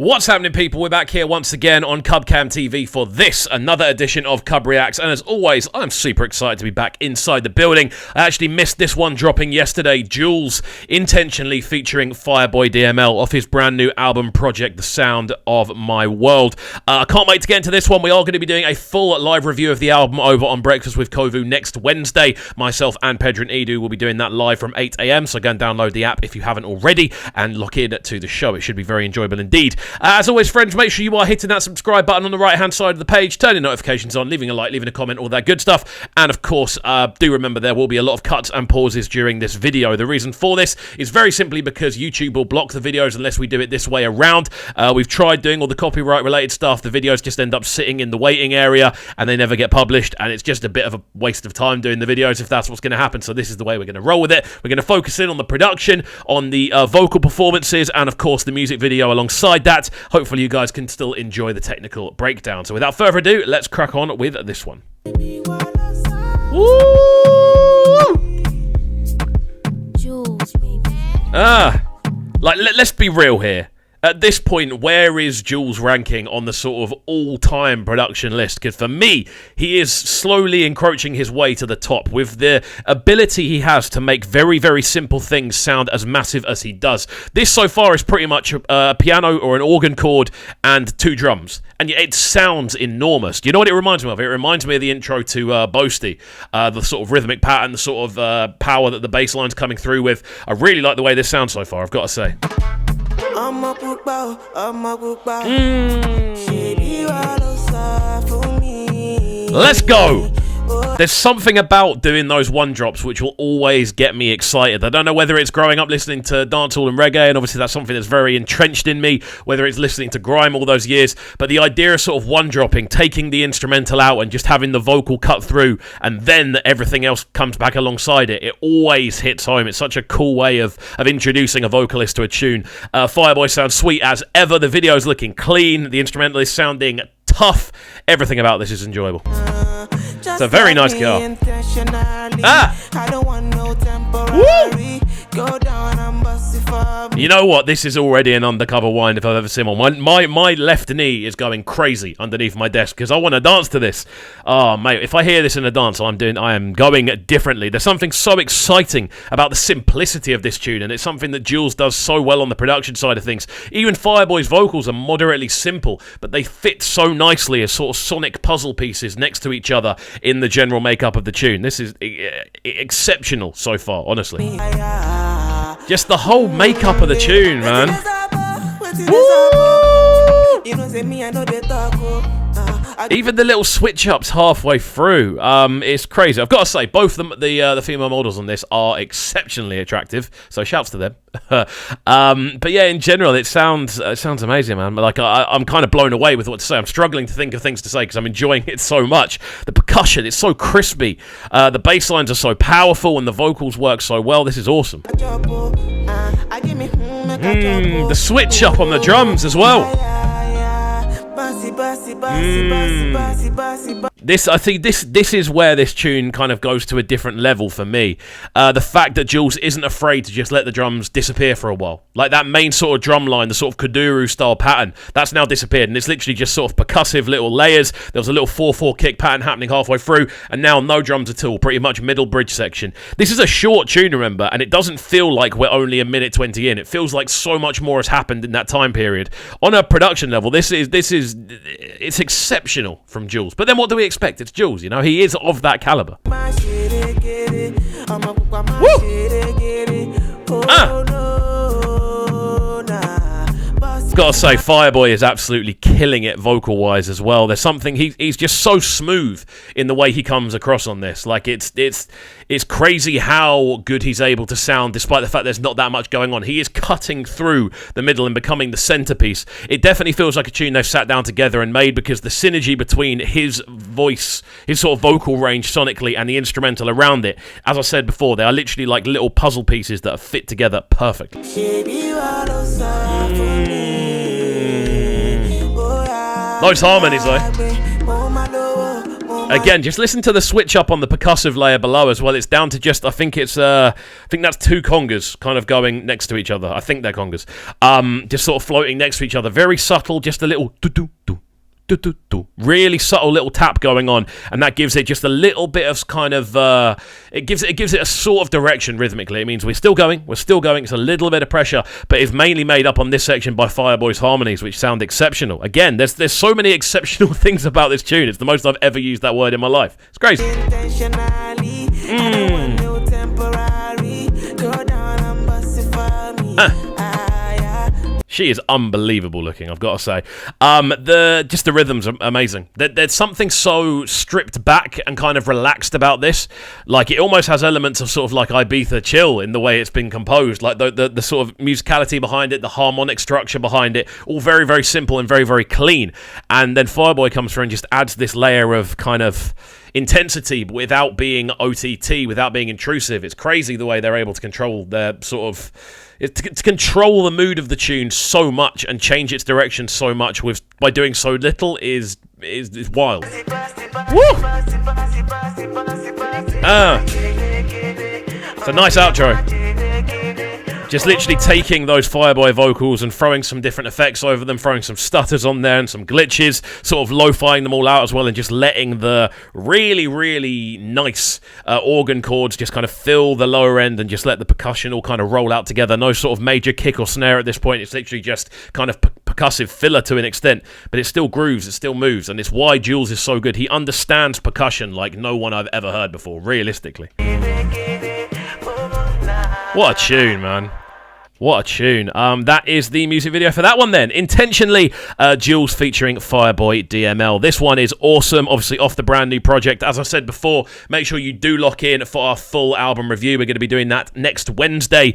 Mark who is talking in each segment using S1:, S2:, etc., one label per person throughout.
S1: What's happening, people? We're back here once again on CubCamTV for this, another edition of CubReacts, and as always, I'm super excited to be back inside the building. I actually missed this one dropping yesterday. Juls, intentionally featuring Fireboy DML off his brand new album project, The Sound of My World. I can't wait to get into this one. We are going to be doing a full live review of the album over on Breakfast with KXVU next Wednesday. Myself and Pedro and Edu will be doing that live from 8 a.m, so go and download the app if you haven't already, and lock in to the show. It should be very enjoyable indeed. As always, friends, make sure you are hitting that subscribe button on the right-hand side of the page, turning notifications on, leaving a like, leaving a comment, all that good stuff. And, of course, do remember there will be a lot of cuts and pauses during this video. The reason for this is very simply because YouTube will block the videos unless we do it this way around. We've tried doing all the copyright-related stuff. The videos just end up sitting in the waiting area, and they never get published, and it's just a bit of a waste of time doing the videos if that's what's going to happen. So this is the way we're going to roll with it. We're going to focus in on the production, on the vocal performances, and, of course, the music video alongside that. Hopefully you guys can still enjoy the technical breakdown. So without further ado, let's crack on with this one. Woo!
S2: Juls, baby.
S1: Let's be real here. At this point, where is Juls ranking on the sort of all-time production list? Because for me, he is slowly encroaching his way to the top with the ability he has to make very, very simple things sound as massive as he does. This so far is pretty much a piano or an organ chord and 2 drums. And yet it sounds enormous. Do you know what it reminds me of? It reminds me of the intro to Spoti, the sort of rhythmic pattern, the sort of power that the bass line's coming through with. I really like the way this sounds so far, I've got to say. Let's go! There's something about doing those one drops which will always get me excited. I don't know whether it's growing up listening to dancehall and reggae, and obviously that's something that's very entrenched in me, whether it's listening to grime all those years, but the idea of sort of one dropping, taking the instrumental out and just having the vocal cut through, and then everything else comes back alongside it, it always hits home. It's such a cool way of introducing a vocalist to a tune. Fireboy sounds sweet as ever. The video's looking clean. The instrumental is sounding tough. Everything about this is enjoyable. It's a very nice car. Woo! You know what? This is already an undercover wind if I've ever seen one. My left knee is going crazy underneath my desk because I want to dance to this. Oh, mate, if I hear this in a dance, I am going differently. There's something so exciting about the simplicity of this tune, and it's something that Juls does so well on the production side of things. Even Fireboy's vocals are moderately simple, but they fit so nicely as sort of sonic puzzle pieces next to each other in the general makeup of the tune. This is exceptional so far, honestly. Just the whole makeup of the tune, man. Woo! Even the little switch-ups halfway through, it's crazy. I've got to say, both the female models on this are exceptionally attractive, so shouts to them. But yeah, in general, it sounds amazing, man. Like I'm kind of blown away with what to say. I'm struggling to think of things to say because I'm enjoying it so much. The percussion, it's so crispy. The bass lines are so powerful, and the vocals work so well. This is awesome. The switch up on the drums as well. I think this is where this tune kind of goes to a different level for me. The fact that Juls isn't afraid to just let the drums disappear for a while. Like that main sort of drum line, the sort of Kuduro style pattern, that's now disappeared, and it's literally just sort of percussive little layers. There was a little 4/4 kick pattern happening halfway through, and now no drums at all, pretty much middle bridge section. This is a short tune, remember, and it doesn't feel like we're only a minute 20 in. It feels like so much more has happened in that time period. On a production level, it's exceptional from Juls. But then what do we expect? It's Juls, you know? He is of that caliber. Woo! Gotta say, Fireboy is absolutely killing it vocal-wise as well. There's something, he's just so smooth in the way he comes across on this. Like, it's crazy how good he's able to sound despite the fact there's not that much going on. He is cutting through the middle and becoming the centerpiece. It definitely feels like a tune they've sat down together and made, because the synergy between his voice, his sort of vocal range sonically, and the instrumental around it, as I said before, they are literally like little puzzle pieces that are fit together perfectly. Those harmonies, though. Again, just listen to the switch up on the percussive layer below as well. It's down to just, I think that's two congas kind of going next to each other. I think they're congas. Just sort of floating next to each other. Very subtle, just a little do-do-do. Really subtle little tap going on, and that gives it just a little bit of kind of it gives it a sort of direction rhythmically. It means we're still going. It's a little bit of pressure, but it's mainly made up on this section by Fireboy's harmonies, which sound exceptional. Again, there's so many exceptional things about this tune. It's the most I've ever used that word in my life. It's crazy. She is unbelievable looking, I've got to say. The rhythms are amazing. There's something so stripped back and kind of relaxed about this. Like, it almost has elements of sort of like Ibiza chill in the way it's been composed. Like the sort of musicality behind it, the harmonic structure behind it, all very, very simple and very, very clean. And then Fireboy comes through and just adds this layer of kind of intensity without being OTT, without being intrusive. It's crazy the way they're able to control their sort of... To control the mood of the tune so much and change its direction so much by doing so little is wild. Woo! It's a nice outro. Just literally taking those Fireboy vocals and throwing some different effects over them, throwing some stutters on there and some glitches, sort of lo-fiing them all out as well, and just letting the really, really nice organ chords just kind of fill the lower end and just let the percussion all kind of roll out together. No sort of major kick or snare at this point. It's literally just kind of percussive filler to an extent, but it still grooves, it still moves, and it's why Juls is so good. He understands percussion like no one I've ever heard before, realistically. What a tune, man. What a tune. That is the music video for that one then. Intentionally, Juls featuring Fireboy DML. This one is awesome, obviously off the brand new project. As I said before, make sure you do lock in for our full album review. We're going to be doing that next Wednesday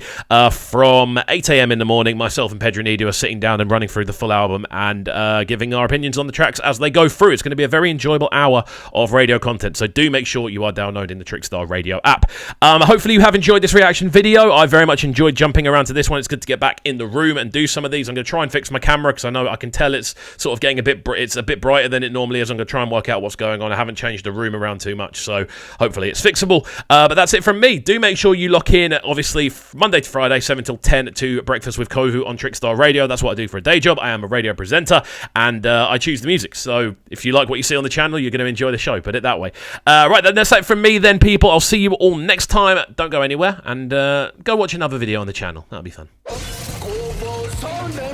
S1: from 8 a.m. in the morning. Myself and Pedro are sitting down and running through the full album and giving our opinions on the tracks as they go through. It's going to be a very enjoyable hour of radio content, so do make sure you are downloading the Trickstar radio app. Hopefully you have enjoyed this reaction video. I very much enjoyed jumping around to this one. It's good to get back in the room and do some of these. I'm going to try and fix my camera because I know I can tell it's sort of getting it's a bit brighter than it normally is. I'm going to try and work out what's going on. I haven't changed the room around too much, so hopefully it's fixable. But that's it from me. Do make sure you lock in, obviously, Monday to Friday, 7 till 10 to Breakfast with Kovu on Trickstar Radio. That's what I do for a day job. I am a radio presenter, and I choose the music. So if you like what you see on the channel, you're going to enjoy the show. Put it that way. Right, then that's it from me then, people. I'll see you all next time. Don't go anywhere, and go watch another video on the channel. That'll be fun.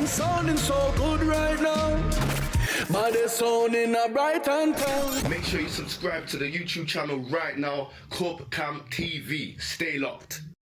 S3: Sounding so good right now, but they're sounding a bright and proud.
S4: Make sure you subscribe to the YouTube channel right now, CubCamTV. Stay locked.